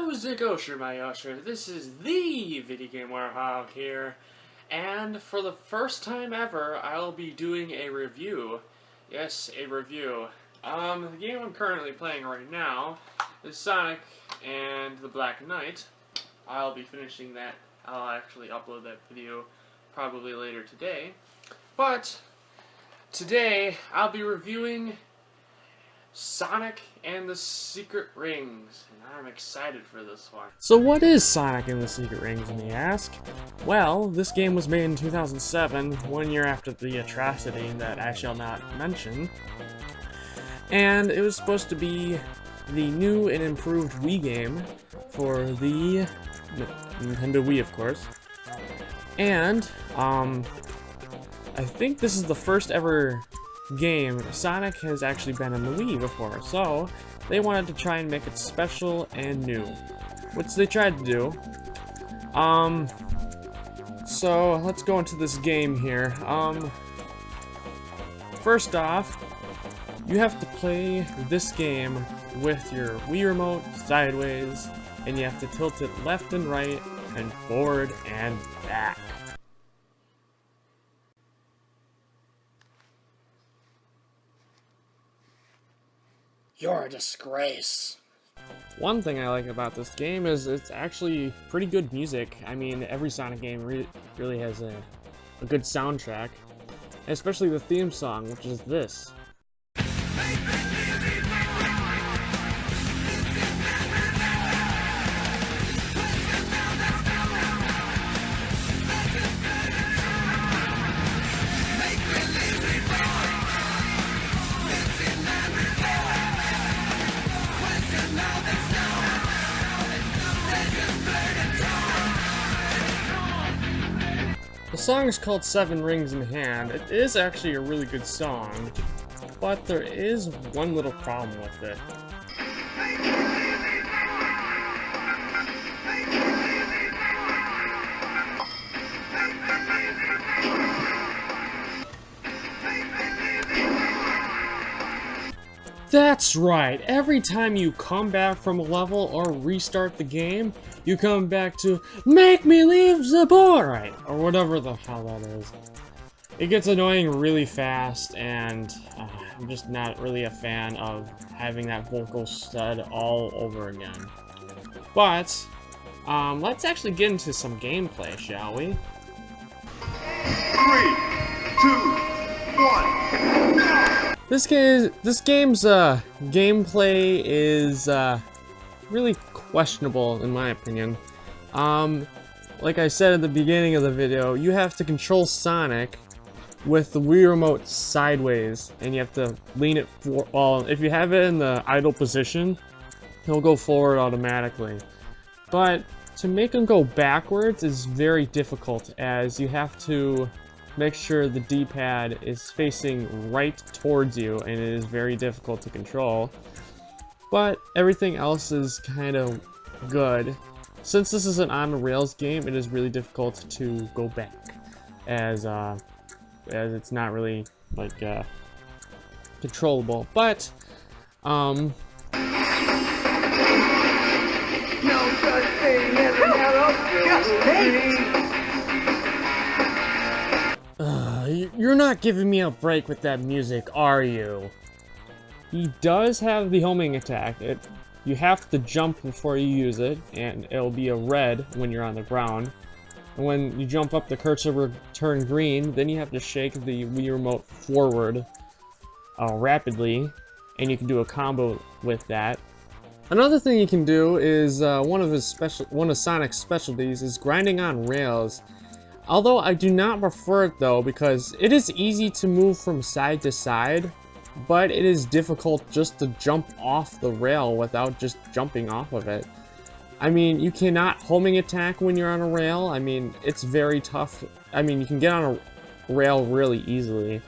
How's it go, Shirmayosher? This is the Video Game Warhog here, and for the first time ever, I'll be doing a review. Yes, a review. The game I'm currently playing right now is Sonic and the Black Knight. I'll be finishing that. I'll actually upload that video probably later today. But today, I'll be reviewing Sonic and the Secret Rings, and I'm excited for this one. So what is Sonic and the Secret Rings, you may ask? Well, this game was made in 2007, 1 year after the atrocity that I shall not mention, and it was supposed to be the new and improved Wii game for the Nintendo Wii, of course, and I think this is the first ever game Sonic has actually been on the Wii before, so they wanted to try and make it special and new, which they tried to do. So let's go into this game here. First off, you have to play this game with your Wii remote sideways, and you have to tilt it left and right and forward and back. You're a disgrace. One thing I like about this game is it's actually pretty good music. I mean, every Sonic game really has a good soundtrack, especially the theme song, which is this. The song is called Seven Rings in Hand. It is actually a really good song, but there is one little problem with it. That's right, every time you come back from a level or restart the game, you come back to "Make me leave the board," or whatever the hell that is. It gets annoying really fast, and I'm just not really a fan of having that vocal stud all over again. But, let's actually get into some gameplay, shall we? 3, 2, 1, go! This game's gameplay is really questionable in my opinion. Like I said at the beginning of the video, you have to control Sonic with the Wii remote sideways, and you have to lean it for. Well, if you have it in the idle position, he'll go forward automatically. But to make him go backwards is very difficult, as you have to make sure the D-pad is facing right towards you, and it is very difficult to control. But everything else is kind of good. Since this is an on-the-rails game, it is really difficult to go back, as it's not really like controllable. But No such thing as an arrow. you're not giving me a break with that music, are you? He does have the homing attack. You have to jump before you use it, and it'll be a red when you're on the ground. And when you jump up, the cursor will turn green. Then you have to shake the Wii remote forward rapidly, and you can do a combo with that. Another thing you can do is one of Sonic's specialties is grinding on rails. Although I do not prefer it though, because it is easy to move from side to side, but it is difficult just to jump off the rail without just jumping off of it. I mean, you cannot homing attack when you're on a rail. I mean, it's very tough. I mean, you can get on a rail really easily,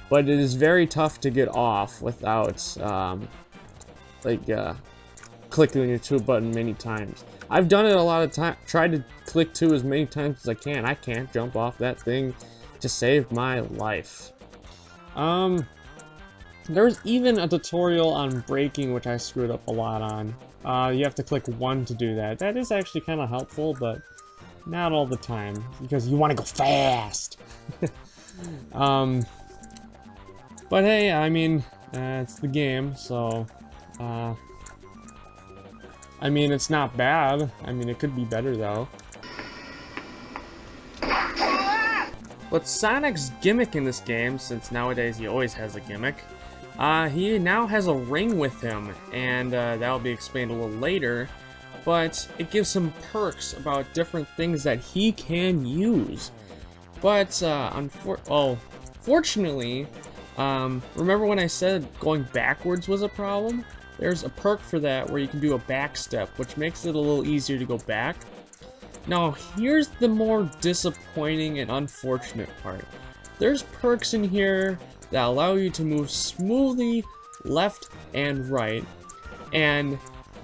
but it is very tough to get off without, clicking your 2 button many times. I've done it a lot of times, tried to click 2 as many times as I can. I can't jump off that thing to save my life. There's even a tutorial on braking, which I screwed up a lot on. You have to click 1 to do that. That is actually kind of helpful, but not all the time, because you want to go fast! But hey, I mean, it's the game, so, I mean, it's not bad. I mean, it could be better, though. But Sonic's gimmick in this game, since nowadays he always has a gimmick, he now has a ring with him, and that'll be explained a little later, but it gives him perks about different things that he can use. But, fortunately, remember when I said going backwards was a problem? There's a perk for that where you can do a back step, which makes it a little easier to go back. Now, here's the more disappointing and unfortunate part. There's perks in here that allow you to move smoothly left and right, and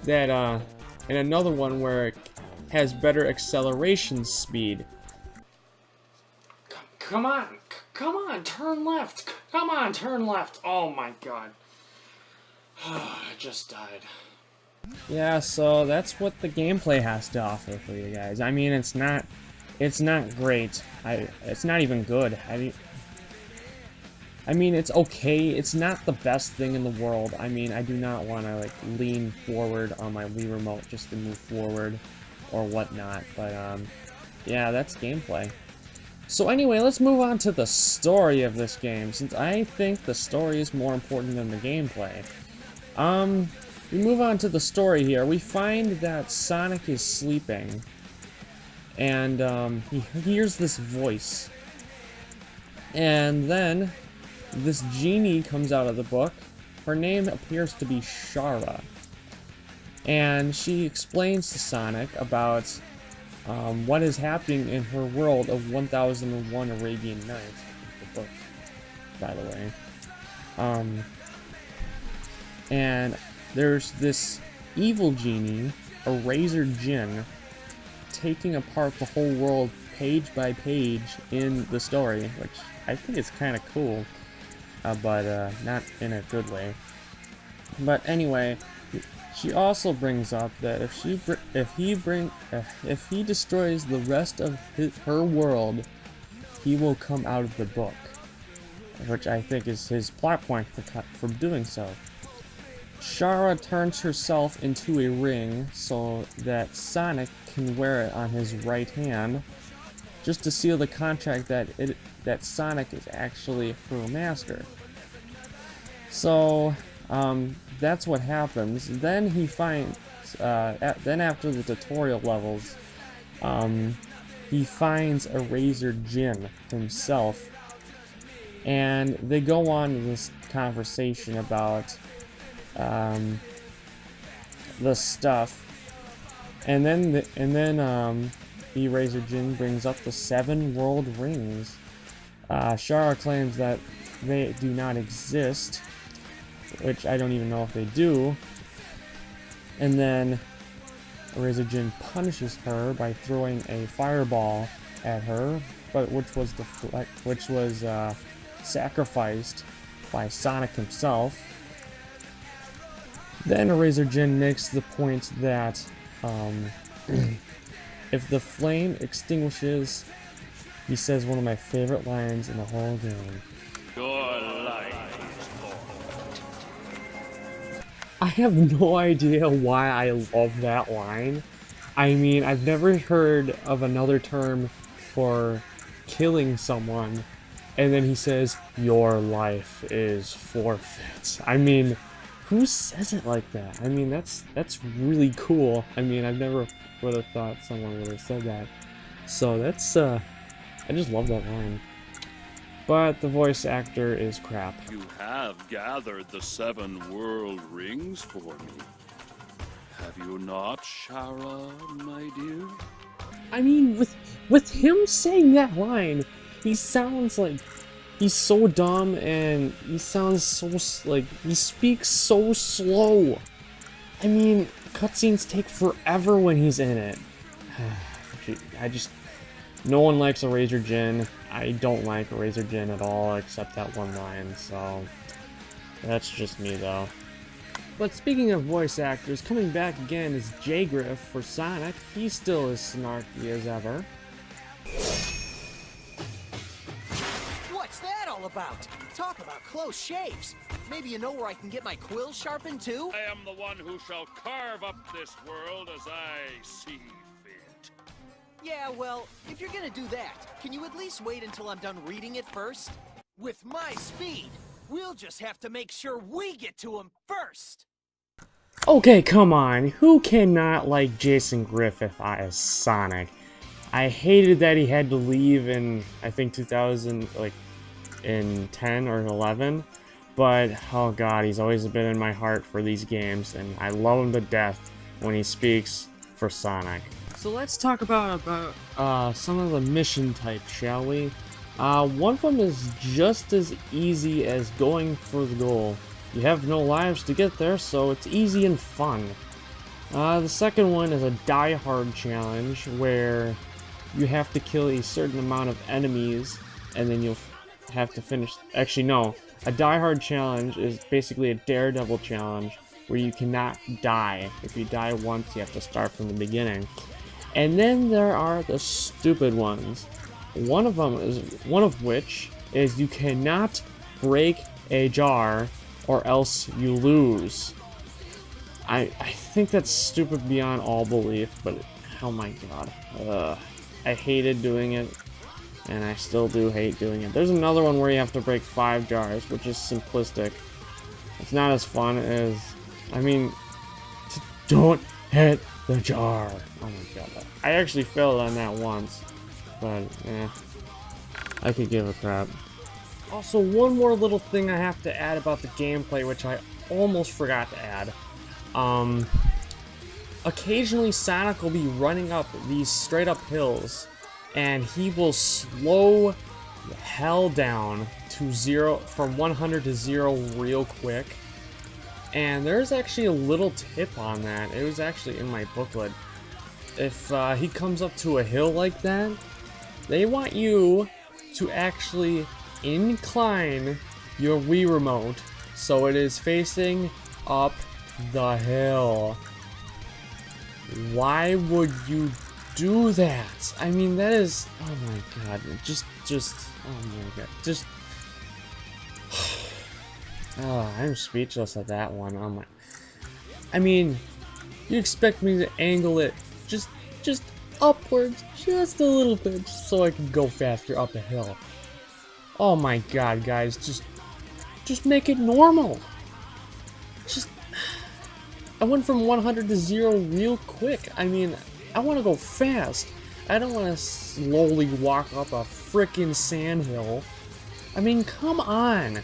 that, and another one where it has better acceleration speed. Come on, turn left. Come on, turn left. Oh my god. I just died. Yeah, so that's what the gameplay has to offer for you guys. I mean, it's not great. It's not even good. I mean, it's okay. It's not the best thing in the world. I mean, I do not want to, like, lean forward on my Wii Remote just to move forward or whatnot. But, yeah, that's gameplay. So anyway, let's move on to the story of this game, since I think the story is more important than the gameplay. We move on to the story here. We find that Sonic is sleeping, and, he hears this voice. And then this genie comes out of the book. Her name appears to be Shara. And she explains to Sonic about what is happening in her world of 1001 Arabian Nights. The book, by the way. And there's this evil genie, a Razor Jinn, taking apart the whole world page by page in the story, which I think is kind of cool. But not in a good way. But anyway, she also brings up that if he destroys the rest of her world, he will come out of the book, which I think is his plot point for doing so. Shara turns herself into a ring so that Sonic can wear it on his right hand, just to seal the contract that Sonic is actually her master. So, that's what happens. Then he finds, then after the tutorial levels, he finds a Razor Jinn himself, and they go on to this conversation about, the stuff, and then the Razor Jinn brings up the 7 world rings. Shara claims that they do not exist, which I don't even know if they do. And then Razor Jinn punishes her by throwing a fireball at her, but which was sacrificed by Sonic himself. Then Razor Jinn makes the point that if the flame extinguishes, he says one of my favorite lines in the whole game. Your life is formed. I have no idea why I love that line. I mean, I've never heard of another term for killing someone, and then he says, your life is forfeit. I mean, who says it like that? I mean, that's really cool. I mean, I've never would have thought someone would have said that. So that's, I just love that line. But the voice actor is crap. You have gathered the 7 world rings for me. Have you not, Shara, my dear? I mean, with him saying that line, he sounds like he's so dumb, and he sounds so, like, he speaks so slow. I mean, cutscenes take forever when he's in it. No one likes a Razor Jinn. I don't like a Razor Jinn at all, except that one line, so... That's just me, though. But speaking of voice actors, coming back again is Jay Griff for Sonic. He's still as snarky as ever. What's that all about? Talk about close shaves. Maybe you know where I can get my quill sharpened too? I am the one who shall carve up this world as I see fit. Yeah, well, if you're gonna do that, can you at least wait until I'm done reading it first? With my speed, we'll just have to make sure we get to him first! Okay, come on. Who cannot like Jason Griffith as Sonic? I hated that he had to leave in, I think, 2000, like, in 10 or 11. But, oh god, he's always been in my heart for these games, and I love him to death when he speaks for Sonic. So let's talk about some of the mission types, shall we? One of them is just as easy as going for the goal. You have no lives to get there, so it's easy and fun. The second one is a Die Hard challenge, where you have to kill a certain amount of enemies, and then you'll have to finish... Actually, no. A Die Hard challenge is basically a Daredevil challenge, where you cannot die. If you die once, you have to start from the beginning. And then there are the stupid ones. One of which is you cannot break a jar or else you lose. I think that's stupid beyond all belief, but oh my god. I hated doing it, and I still do hate doing it. There's another one where you have to break 5 jars, which is simplistic. It's not as fun as, I mean, don't hit the jar. Oh my god. I actually failed on that once, but I could give a crap. Also, one more little thing I have to add about the gameplay, which I almost forgot to add. Occasionally Sonic will be running up these straight up hills, and he will slow the hell down to 0, from 100 to 0 real quick. And there's actually a little tip on that. It was actually in my booklet. If he comes up to a hill like that, they want you to actually incline your Wii Remote so it is facing up the hill. Why would you do that? I mean, that is, oh my god, just, oh my god, just, oh, I'm speechless at that one. Oh my, I mean, you expect me to angle it just upwards, just a little bit, just so I can go faster up a hill. Oh my god, guys, just make it normal. Just, I went from 100 to 0 real quick. I mean, I want to go fast. I don't want to slowly walk up a frickin' sandhill. I mean, come on.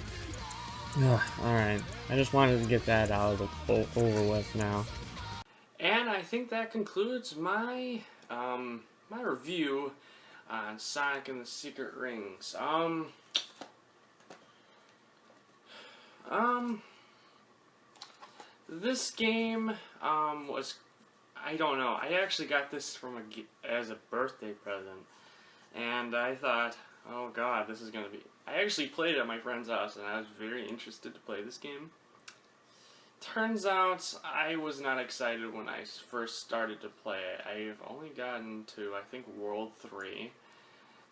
Alright, I just wanted to get that out of the over with now. And I think that concludes my my review on Sonic and the Secret Rings. This game was, I don't know. I actually got this from as a birthday present, and I thought, oh god, this is gonna be. I actually played it at my friend's house, and I was very interested to play this game. Turns out I was not excited when I first started to play it. I've only gotten to, I think, World 3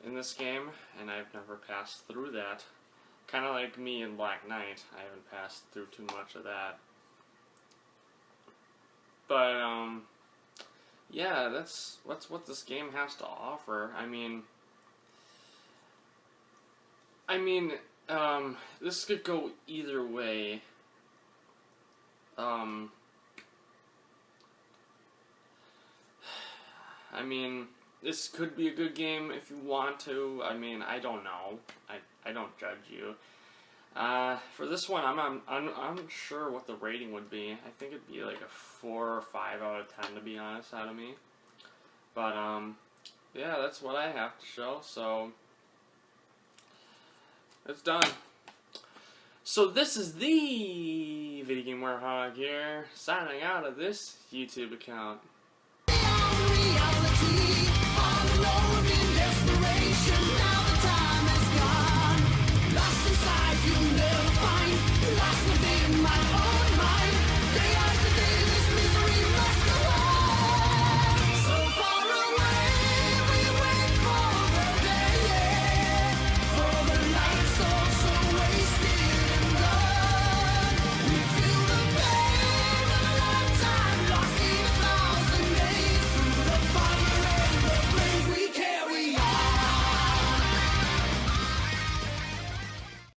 in this game, and I've never passed through that. Kind of like me in Black Knight, I haven't passed through too much of that. But, yeah, that's what this game has to offer. I mean, this could go either way. I mean, this could be a good game if you want to. I mean, I don't know. I don't judge you. For this one, I'm unsure what the rating would be. I think it'd be like a 4 or 5 out of 10, to be honest, out of me. But, yeah, that's what I have to show, so it's done. So this is the Video Game Warhog here, signing out of this YouTube account.